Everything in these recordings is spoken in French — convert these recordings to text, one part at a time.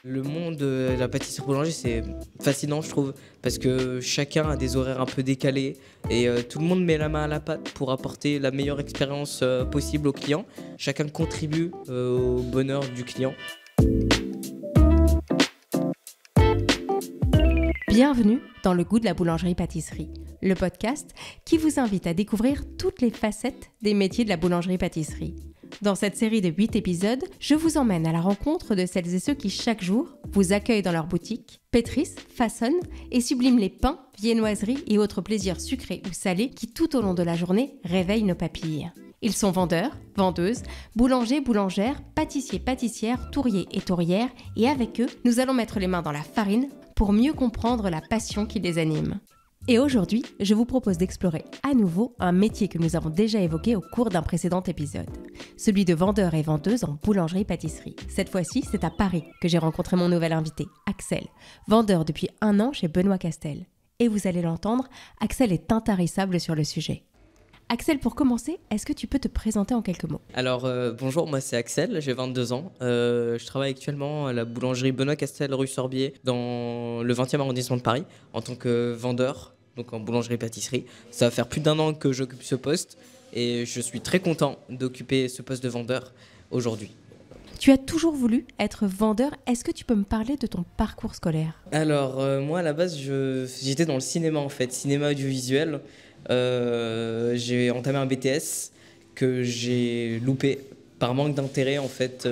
Le monde de la pâtisserie boulangerie, c'est fascinant, je trouve, parce que chacun a des horaires un peu décalés et tout le monde met la main à la pâte pour apporter la meilleure expérience possible au client. Chacun contribue au bonheur du client. Bienvenue dans le goût de la boulangerie-pâtisserie, le podcast qui vous invite à découvrir toutes les facettes des métiers de la boulangerie-pâtisserie. Dans cette série de 8 épisodes, je vous emmène à la rencontre de celles et ceux qui, chaque jour, vous accueillent dans leur boutique, pétrissent, façonnent et subliment les pains, viennoiseries et autres plaisirs sucrés ou salés qui, tout au long de la journée, réveillent nos papilles. Ils sont vendeurs, vendeuses, boulangers, boulangères, pâtissiers, pâtissières, touriers et tourières, et avec eux, nous allons mettre les mains dans la farine pour mieux comprendre la passion qui les anime. Et aujourd'hui, je vous propose d'explorer à nouveau un métier que nous avons déjà évoqué au cours d'un précédent épisode, celui de vendeur et vendeuse en boulangerie-pâtisserie. Cette fois-ci, c'est à Paris que j'ai rencontré mon nouvel invité, Axel, vendeur depuis 1 an chez Benoît Castel. Et vous allez l'entendre, Axel est intarissable sur le sujet. Axel, pour commencer, est-ce que tu peux te présenter en quelques mots ? Alors bonjour, moi c'est Axel, j'ai 22 ans. Je travaille actuellement à la boulangerie Benoît Castel rue Sorbier dans le 20e arrondissement de Paris en tant que vendeur, donc en boulangerie-pâtisserie. Ça va faire plus d'1 an que j'occupe ce poste et je suis très content d'occuper ce poste de vendeur aujourd'hui. Tu as toujours voulu être vendeur. Est-ce que tu peux me parler de ton parcours scolaire ? Alors moi à la base j'étais dans le cinéma en fait, cinéma audiovisuel. J'ai entamé un BTS que j'ai loupé par manque d'intérêt en fait.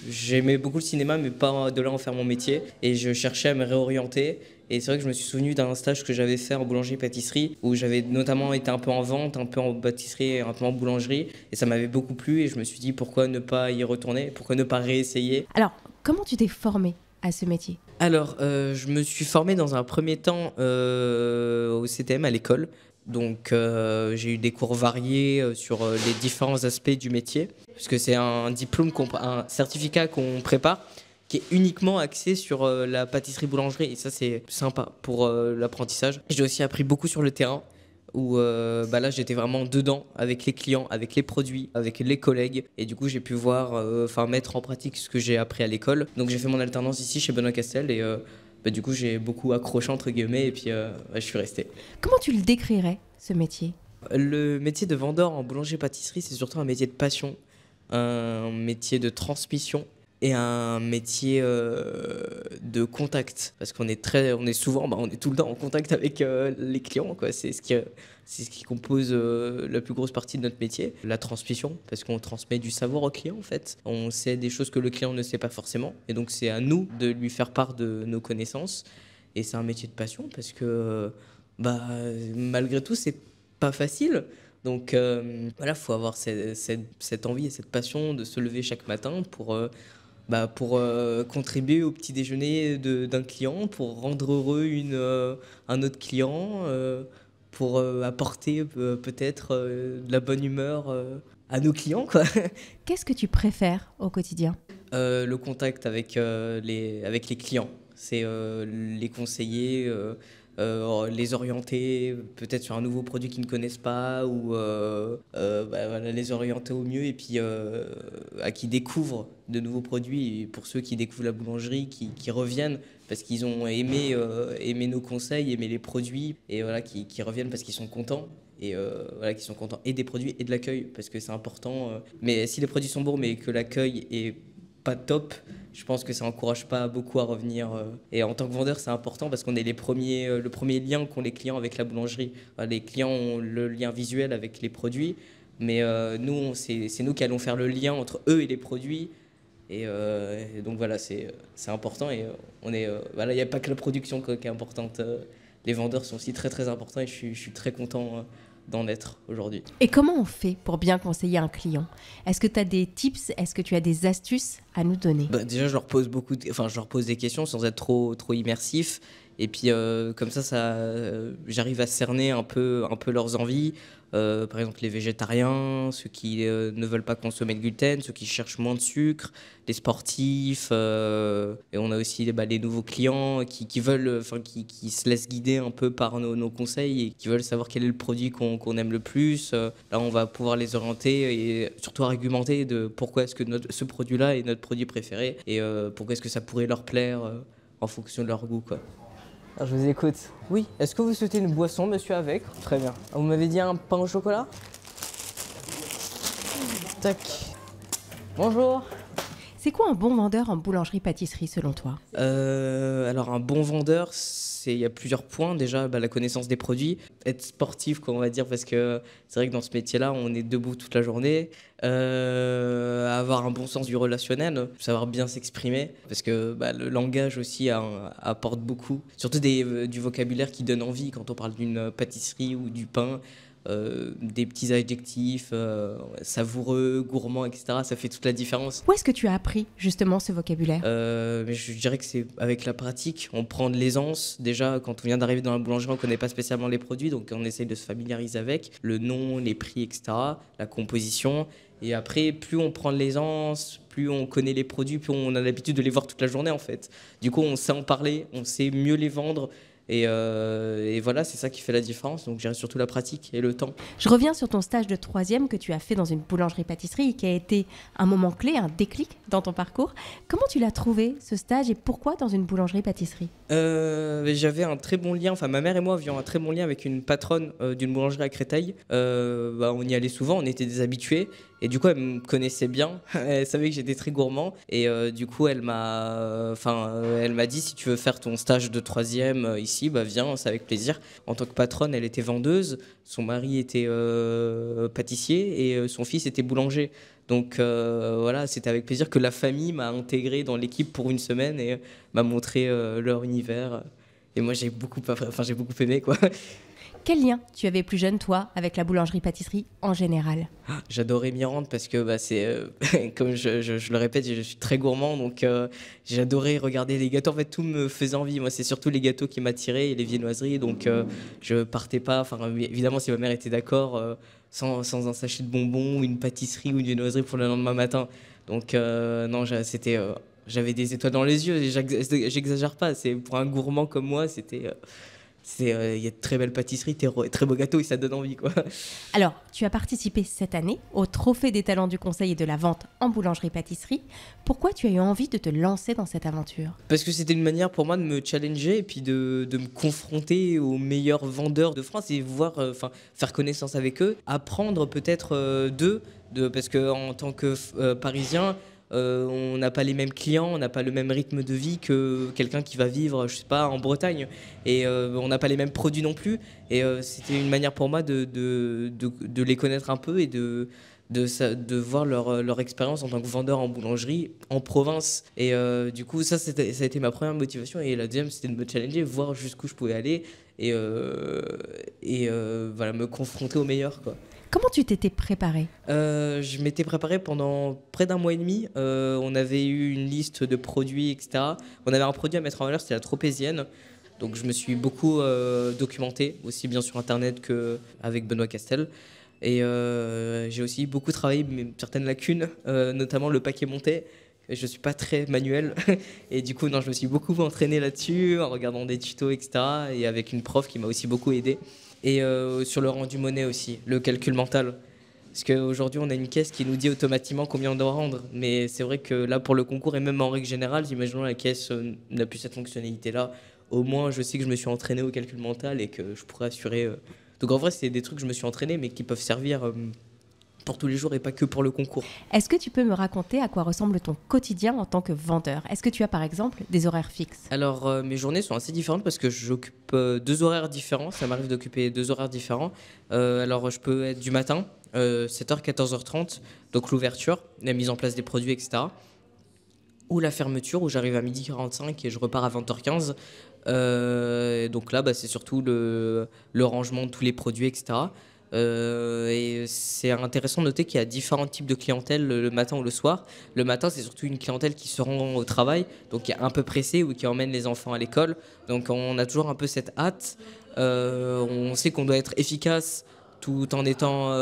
J'aimais beaucoup le cinéma mais pas de là en faire mon métier et je cherchais à me réorienter. Et c'est vrai que je me suis souvenu d'un stage que j'avais fait en boulangerie-pâtisserie où j'avais notamment été un peu en vente, un peu en pâtisserie et un peu en boulangerie. Et ça m'avait beaucoup plu et je me suis dit pourquoi ne pas y retourner, pourquoi ne pas réessayer. Alors, comment tu t'es formé à ce métier ? Alors, je me suis formé dans un premier temps au CTM à l'école. Donc, j'ai eu des cours variés sur les différents aspects du métier. Puisque c'est un diplôme, un certificat qu'on prépare qui est uniquement axé sur la pâtisserie-boulangerie. Et ça, c'est sympa pour l'apprentissage. J'ai aussi appris beaucoup sur le terrain où là, j'étais vraiment dedans avec les clients, avec les produits, avec les collègues. Et du coup, j'ai pu mettre en pratique ce que j'ai appris à l'école. Donc, j'ai fait mon alternance ici chez Benoît Castel et du coup, j'ai beaucoup accroché entre guillemets et puis je suis resté. Comment tu le décrirais, ce métier ? Le métier de vendeur en boulangerie-pâtisserie, c'est surtout un métier de passion, un métier de transmission et un métier de contact. Parce qu'on est souvent, on est tout le temps en contact avec les clients, quoi. C'est ce qui compose la plus grosse partie de notre métier. La transmission, parce qu'on transmet du savoir au client, en fait. On sait des choses que le client ne sait pas forcément. Et donc, c'est à nous de lui faire part de nos connaissances. Et c'est un métier de passion, parce que malgré tout, c'est pas facile. Donc, faut avoir cette envie et cette passion de se lever chaque matin pour contribuer au petit déjeuner d'un client, pour rendre heureux un autre client, pour apporter peut-être de la bonne humeur à nos clients, quoi. Qu'est-ce que tu préfères au quotidien ? Le contact avec les clients, c'est les conseiller, les orienter peut-être sur un nouveau produit qu'ils ne connaissent pas ou les orienter au mieux et puis à qui découvrent de nouveaux produits et pour ceux qui découvrent la boulangerie qui reviennent parce qu'ils ont aimé nos conseils, aimé les produits et qui reviennent parce qu'ils sont contents. Et qui sont contents et des produits et de l'accueil parce que c'est important. Mais si les produits sont bons mais que l'accueil est pas top, je pense que ça encourage pas beaucoup à revenir. Et en tant que vendeur, c'est important parce qu'on est le premier lien qu'ont les clients avec la boulangerie. Les clients ont le lien visuel avec les produits, mais nous, c'est nous qui allons faire le lien entre eux et les produits. Et donc voilà, c'est important. Et il n'y a pas que la production qui est importante. Les vendeurs sont aussi très très importants et je suis très content d'en être aujourd'hui. Et comment on fait pour bien conseiller un client ? Est-ce que tu as des tips ? Est-ce que tu as des astuces à nous donner ? Déjà, je leur pose des questions sans être trop immersif. Et puis, comme ça j'arrive à cerner un peu leurs envies. Par exemple, les végétariens, ceux qui ne veulent pas consommer de gluten, ceux qui cherchent moins de sucre, les sportifs. Et on a aussi les nouveaux clients qui se laissent guider un peu par nos conseils et qui veulent savoir quel est le produit qu'on aime le plus. Là, on va pouvoir les orienter et surtout argumenter de pourquoi est-ce que ce produit-là est votre produit préféré et pourquoi est-ce que ça pourrait leur plaire en fonction de leur goût, quoi. Alors, je vous écoute. Oui, est-ce que vous souhaitez une boisson, monsieur, avec? Très bien. Vous m'avez dit un pain au chocolat? Tac. Bonjour. C'est quoi un bon vendeur en boulangerie-pâtisserie selon toi? Alors un bon vendeur, il y a plusieurs points. Déjà, la connaissance des produits, être sportif, quoi, on va dire, parce que c'est vrai que dans ce métier-là, on est debout toute la journée. Avoir un bon sens du relationnel, savoir bien s'exprimer, parce que le langage aussi apporte beaucoup. Surtout du vocabulaire qui donne envie quand on parle d'une pâtisserie ou du pain. Des petits adjectifs, savoureux, gourmand, etc. Ça fait toute la différence. Où est-ce que tu as appris justement ce vocabulaire? Mais je dirais que c'est avec la pratique. On prend de l'aisance. Déjà, quand on vient d'arriver dans la boulangerie, on ne connaît pas spécialement les produits, donc on essaye de se familiariser avec le nom, les prix, etc., la composition. Et après, plus on prend de l'aisance, plus on connaît les produits, plus on a l'habitude de les voir toute la journée en fait. Du coup, on sait en parler, on sait mieux les vendre. Et voilà, c'est ça qui fait la différence. Donc, je dirais surtout la pratique et le temps. Je reviens sur ton stage de 3e que tu as fait dans une boulangerie-pâtisserie et qui a été un moment clé, un déclic dans ton parcours. Comment tu l'as trouvé, ce stage, et pourquoi dans une boulangerie-pâtisserie? J'avais un très bon lien, ma mère et moi avions un très bon lien avec une patronne d'une boulangerie à Créteil. On y allait souvent, on était des habitués. Et du coup, elle me connaissait bien, elle savait que j'étais très gourmand. Et du coup, elle m'a dit, si tu veux faire ton stage de 3e ici, viens, c'est avec plaisir. En tant que patronne, elle était vendeuse, son mari était pâtissier et son fils était boulanger. Donc voilà, c'était avec plaisir que la famille m'a intégré dans l'équipe pour une semaine et m'a montré leur univers. Et moi, j'ai beaucoup aimé, quoi. Quel lien tu avais plus jeune, toi, avec la boulangerie-pâtisserie en général? J'adorais m'y rendre parce que comme je le répète, je suis très gourmand, donc j'adorais regarder les gâteaux. En fait, tout me faisait envie. Moi, c'est surtout les gâteaux qui m'attiraient et les viennoiseries. Donc, je partais pas. Évidemment, si ma mère était d'accord, sans un sachet de bonbons, ou une pâtisserie ou une viennoiserie pour le lendemain matin. Donc, non, j'avais des étoiles dans les yeux. J'exagère pas. C'est pour un gourmand comme moi, c'était. Il y a de très belles pâtisseries, très beaux gâteaux et ça donne envie, quoi. Alors, tu as participé cette année au Trophée des talents du conseil et de la vente en boulangerie-pâtisserie. Pourquoi tu as eu envie de te lancer dans cette aventure? Parce que c'était une manière pour moi de me challenger et puis de me confronter aux meilleurs vendeurs de France et faire connaissance avec eux, apprendre peut-être d'eux, parce qu'en tant que Parisien, on n'a pas les mêmes clients, on n'a pas le même rythme de vie que quelqu'un qui va vivre, je sais pas, en Bretagne. Et on n'a pas les mêmes produits non plus. Et c'était une manière pour moi de les connaître un peu et de voir leur expérience en tant que vendeur en boulangerie en province. Et du coup, ça a été ma première motivation. Et la deuxième, c'était de me challenger, voir jusqu'où je pouvais aller et me confronter au meilleur, quoi. Comment tu t'étais préparé? Je m'étais préparé pendant près d'un mois et demi. On avait eu une liste de produits, etc. On avait un produit à mettre en valeur, c'était la tropézienne. Donc je me suis beaucoup documenté, aussi bien sur Internet qu'avec Benoît Castel. Et j'ai aussi beaucoup travaillé certaines lacunes, notamment le paquet monté. Je ne suis pas très manuel. Et du coup, je me suis beaucoup entraîné là-dessus, en regardant des tutos, etc. Et avec une prof qui m'a aussi beaucoup aidé. Et sur le rendu monnaie aussi, le calcul mental. Parce qu'aujourd'hui, on a une caisse qui nous dit automatiquement combien on doit rendre. Mais c'est vrai que là, pour le concours, et même en règle générale, imaginons la caisse n'a plus cette fonctionnalité-là. Au moins, je sais que je me suis entraîné au calcul mental et que je pourrais assurer. Donc en vrai, c'est des trucs que je me suis entraîné, mais qui peuvent servir pour tous les jours et pas que pour le concours. Est-ce que tu peux me raconter à quoi ressemble ton quotidien en tant que vendeur? Est-ce que tu as par exemple des horaires fixes? Alors mes journées sont assez différentes parce que j'occupe 2 horaires différents. Ça m'arrive d'occuper 2 horaires différents. Alors je peux être du matin, 7h, 14h30, donc l'ouverture, la mise en place des produits, etc. Ou la fermeture où j'arrive à 12h45 et je repars à 20h15. Donc là, c'est surtout le rangement de tous les produits, etc. Et c'est intéressant de noter qu'il y a différents types de clientèle le matin ou le soir. Le matin, c'est surtout une clientèle qui se rend au travail, donc qui est un peu pressée ou qui emmène les enfants à l'école. Donc on a toujours un peu cette hâte. On sait qu'on doit être efficace tout en étant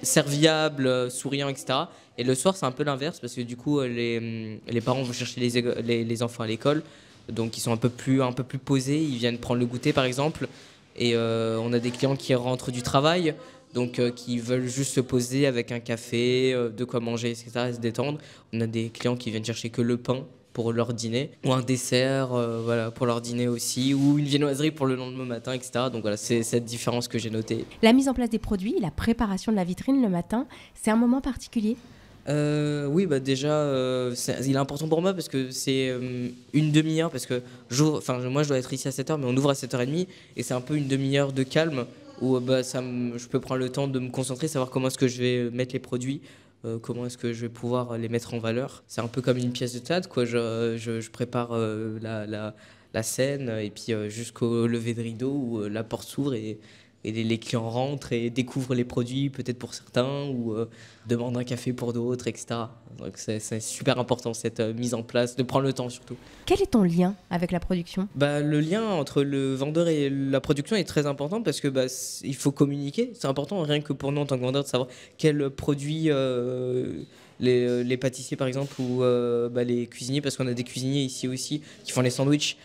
serviable, souriant, etc. Et le soir, c'est un peu l'inverse parce que du coup, les parents vont chercher les enfants à l'école. Donc ils sont un peu plus posés, ils viennent prendre le goûter par exemple. Et on a des clients qui rentrent du travail, donc qui veulent juste se poser avec un café, de quoi manger, etc. et se détendre. On a des clients qui viennent chercher que le pain pour leur dîner, ou un dessert voilà, pour leur dîner aussi, ou une viennoiserie pour le lendemain matin, etc. Donc voilà, c'est cette différence que j'ai notée. La mise en place des produits, la préparation de la vitrine le matin, c'est un moment particulier? Oui, bah déjà, il est important pour moi parce que c'est une demi-heure, parce que moi je dois être ici à 7h, mais on ouvre à 7h30, et c'est un peu une demi-heure de calme où je peux prendre le temps de me concentrer, savoir comment est-ce que je vais mettre les produits, comment est-ce que je vais pouvoir les mettre en valeur. C'est un peu comme une pièce de théâtre, quoi. Je prépare la scène, et puis jusqu'au lever de rideau où la porte s'ouvre et les clients rentrent et découvrent les produits, peut-être pour certains, ou demandent un café pour d'autres, etc. Donc c'est super important, cette mise en place, de prendre le temps surtout. Quel est ton lien avec la production? Le lien entre le vendeur et la production est très important parce que il faut communiquer. C'est important, rien que pour nous en tant que vendeur, de savoir quels produits les pâtissiers par exemple, ou les cuisiniers, parce qu'on a des cuisiniers ici aussi qui font les sandwichs.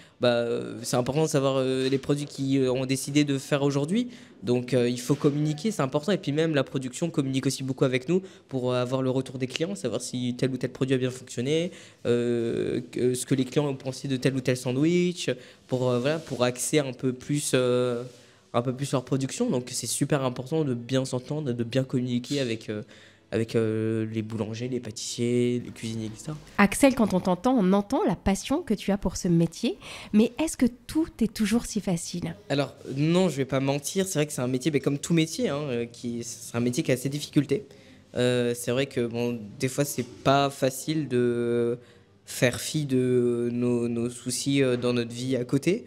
C'est important de savoir les produits qu'ils ont décidé de faire aujourd'hui. Donc il faut communiquer, c'est important. Et puis même la production communique aussi beaucoup avec nous pour avoir le retour des clients, savoir si tel ou tel produit a bien fonctionné, ce que les clients ont pensé de tel ou tel sandwich, pour axer un peu plus leur production. Donc c'est super important de bien s'entendre, de bien communiquer avec les boulangers, les pâtissiers, les cuisiniers, etc. Axel, quand on t'entend, on entend la passion que tu as pour ce métier, mais est-ce que tout est toujours si facile? Alors non, je vais pas mentir, c'est vrai que c'est un métier, comme tout métier, c'est un métier qui a ses difficultés. C'est vrai que des fois c'est pas facile de faire fi de nos soucis dans notre vie à côté.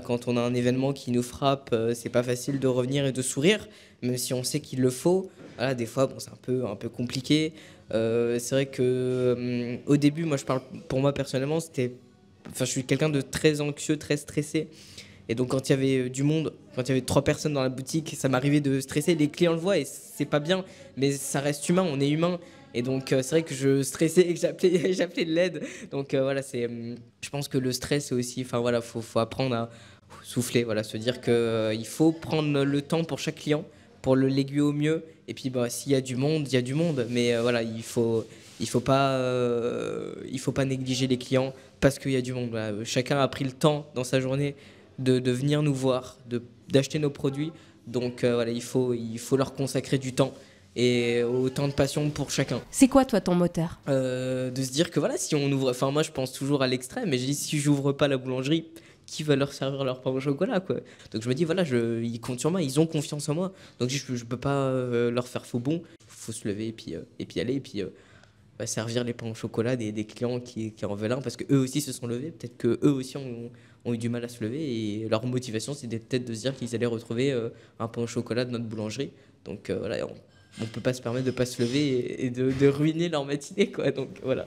Quand on a un événement qui nous frappe, c'est pas facile de revenir et de sourire, même si on sait qu'il le faut. Voilà, des fois, c'est un peu compliqué. C'est vrai que au début, moi, je parle pour moi personnellement, je suis quelqu'un de très anxieux, très stressé. Et donc, quand il y avait du monde, quand il y avait 3 personnes dans la boutique, ça m'arrivait de stresser. Les clients le voient et c'est pas bien, mais ça reste humain, on est humain. Et donc, c'est vrai que je stressais et que j'appelais de l'aide. Donc, je pense que le stress, c'est aussi, faut apprendre à souffler, se dire qu'il faut prendre le temps pour chaque client, pour l'aiguiller au mieux. Et puis s'il y a du monde, il y a du monde, mais il faut pas négliger les clients parce qu'il y a du monde. Voilà. Chacun a pris le temps dans sa journée de venir nous voir, d'acheter nos produits. Donc il faut leur consacrer du temps et autant de passion pour chacun. C'est quoi toi ton moteur? De se dire que si on ouvre, moi je pense toujours à l'extrême, mais je dis si j'ouvre pas la boulangerie, qui va leur servir leur pain au chocolat, quoi. Donc je me dis ils comptent sur moi, ils ont confiance en moi, donc je peux pas leur faire faux bon. Il faut se lever et puis aller et puis servir les pains au chocolat des clients qui en veulent un, parce que eux aussi se sont levés, peut-être que eux aussi ont eu du mal à se lever, et leur motivation c'était peut-être de se dire qu'ils allaient retrouver un pain au chocolat de notre boulangerie. Donc on peut pas se permettre de pas se lever et de ruiner leur matinée, quoi. Donc voilà.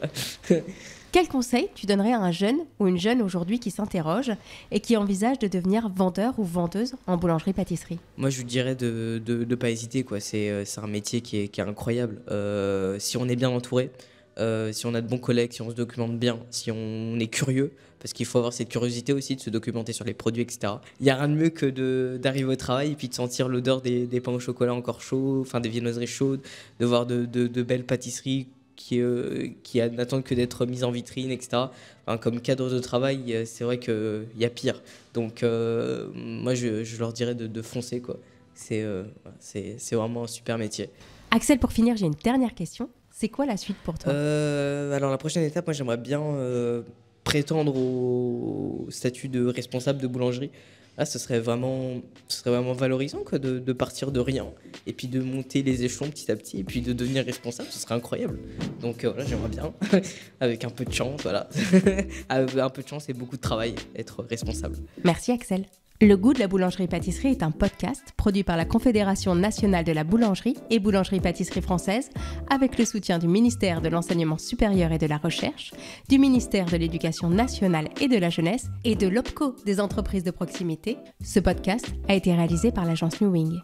Quel conseil tu donnerais à un jeune ou une jeune aujourd'hui qui s'interroge et qui envisage de devenir vendeur ou vendeuse en boulangerie-pâtisserie? Moi, je lui dirais de pas hésiter, quoi. C'est un métier qui est incroyable. Si on est bien entouré, si on a de bons collègues, si on se documente bien, si on est curieux, parce qu'il faut avoir cette curiosité aussi de se documenter sur les produits, etc. Il n'y a rien de mieux que d'arriver au travail et puis de sentir l'odeur des pains au chocolat encore chauds, des viennoiseries chaudes, de voir de belles pâtisseries qui n'attendent que d'être mises en vitrine, etc. Comme cadre de travail, c'est vrai qu'il y a pire. Donc moi, je leur dirais de foncer, quoi. C'est vraiment un super métier. Axel, pour finir, j'ai une dernière question. C'est quoi la suite pour toi? Alors la prochaine étape, moi j'aimerais bien prétendre au statut de responsable de boulangerie. Là, ce serait vraiment valorisant, quoi, de partir de rien et puis de monter les échelons petit à petit et puis de devenir responsable, ce serait incroyable. Donc j'aimerais bien, avec un peu de chance, avec un peu de chance et beaucoup de travail, être responsable. Merci Axel. Le goût de la boulangerie-pâtisserie est un podcast produit par la Confédération nationale de la boulangerie et boulangerie-pâtisserie française avec le soutien du ministère de l'Enseignement supérieur et de la Recherche, du ministère de l'Éducation nationale et de la Jeunesse et de l'OPCO des entreprises de proximité. Ce podcast a été réalisé par l'agence New Wing.